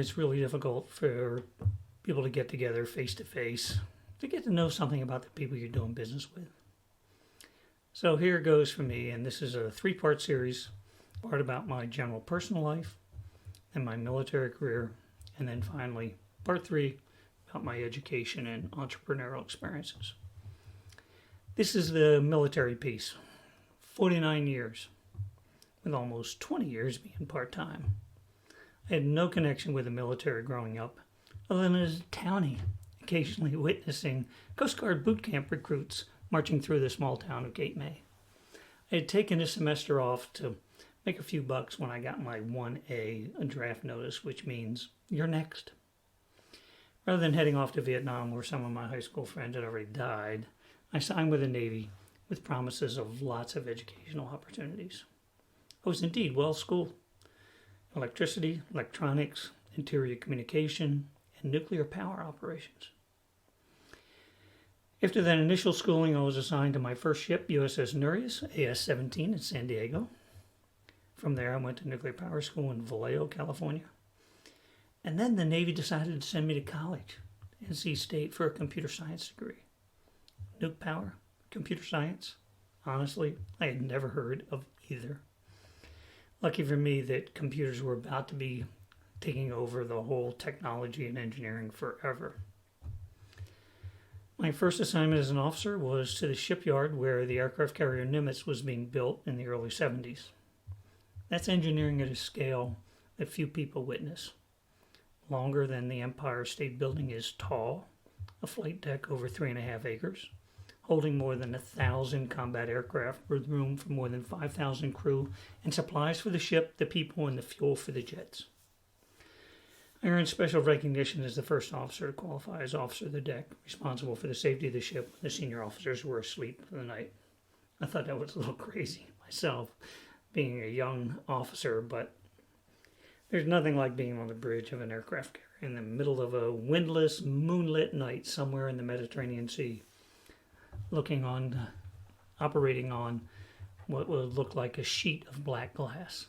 it's really difficult for people to get together face to face to get to know something about the people you're doing business with. So here it goes for me, and this is a 3-part series, part about my general personal life, then my military career, and then finally part 3 about my education and entrepreneurial experiences. This is the military piece. 49 years, with almost 20 years being part-time. I had no connection with the military growing up, other than as a townie, occasionally witnessing Coast Guard boot camp recruits marching through the small town of Cape May. I had taken a semester off to make a few bucks when I got my 1A draft notice, which means you're next. Rather than heading off to Vietnam, where some of my high school friends had already died, I signed with the Navy with promises of lots of educational opportunities. I was indeed well schooled. Electricity, electronics, interior communication, and nuclear power operations. After that initial schooling, I was assigned to my first ship, USS Nereus, AS-17 in San Diego. From there, I went to nuclear power school in Vallejo, California. And then the Navy decided to send me to college, NC State, for a computer science degree. Nuke power, computer science. Honestly, I had never heard of either. Lucky for me that computers were about to be taking over the whole technology and engineering forever. My first assignment as an officer was to the shipyard where the aircraft carrier Nimitz was being built in the early 70s. That's engineering at a scale that few people witness. Longer than the Empire State Building is tall, a flight deck over 3.5 acres, holding more than 1,000 combat aircraft with room for more than 5,000 crew and supplies for the ship, the people, and the fuel for the jets. I earned special recognition as the first officer to qualify as officer of the deck, responsible for the safety of the ship when the senior officers were asleep for the night. I thought that was a little crazy myself, being a young officer, but there's nothing like being on the bridge of an aircraft carrier in the middle of a windless, moonlit night somewhere in the Mediterranean Sea, operating on what would look like a sheet of black glass.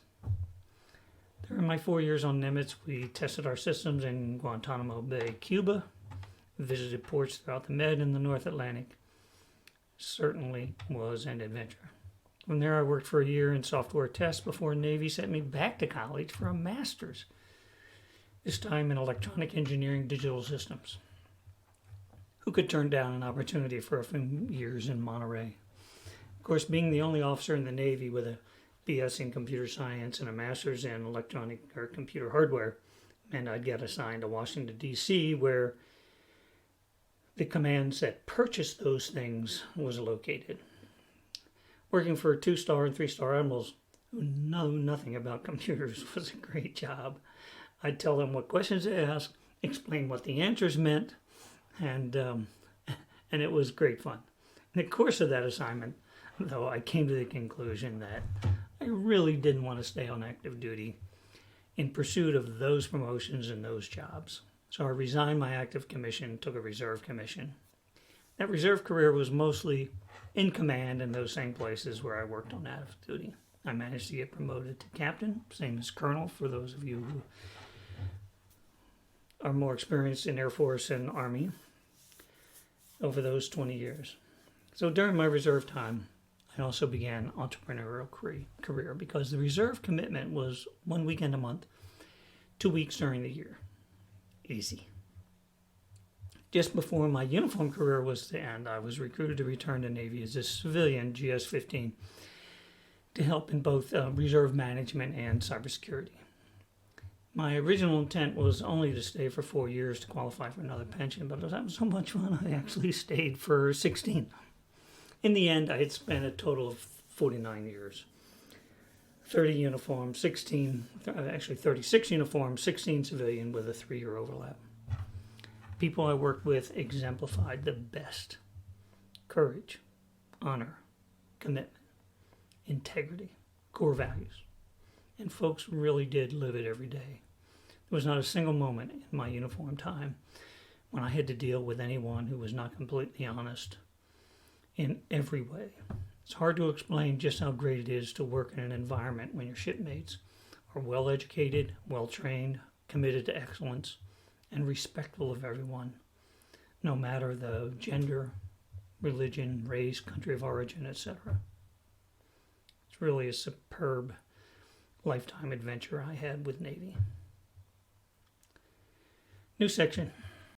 During my 4 years on Nimitz, we tested our systems in Guantanamo Bay, Cuba, visited ports throughout the Med and the North Atlantic. Certainly was an adventure. From there, I worked for a year in software tests before Navy sent me back to college for a master's, this time in electronic engineering digital systems. Who could turn down an opportunity for a few years in Monterey? Of course, being the only officer in the Navy with a BS in computer science and a master's in electronic or computer hardware meant I'd get assigned to Washington, D.C., where the commands that purchased those things was located. Working for 2-star and 3-star admirals who know nothing about computers was a great job. I'd tell them what questions to ask, explain what the answers meant, and it was great fun. In the course of that assignment, though, I came to the conclusion that I really didn't want to stay on active duty in pursuit of those promotions and those jobs. So I resigned my active commission, took a reserve commission. That reserve career was mostly in command in those same places where I worked on active duty. I managed to get promoted to captain, same as colonel for those of you who are more experienced in Air Force and Army over those 20 years. So during my reserve time, I also began entrepreneurial career because the reserve commitment was 1 weekend a month, 2 weeks during the year. Easy. Just before my uniform career was to end, I was recruited to return to Navy as a civilian GS-15 to help in both reserve management and cybersecurity. My original intent was only to stay for 4 years to qualify for another pension, but I was having so much fun I actually stayed for 16. In the end, I had spent a total of 49 years. 36 uniforms, 16 civilian with a 3-year overlap. People I worked with exemplified the best: courage, honor, commitment, integrity, core values. And folks really did live it every day. There was not a single moment in my uniform time when I had to deal with anyone who was not completely honest in every way. It's hard to explain just how great it is to work in an environment when your shipmates are well-educated, well-trained, committed to excellence, and respectful of everyone, no matter the gender, religion, race, country of origin, etc. It's really a superb lifetime adventure I had with Navy. New section.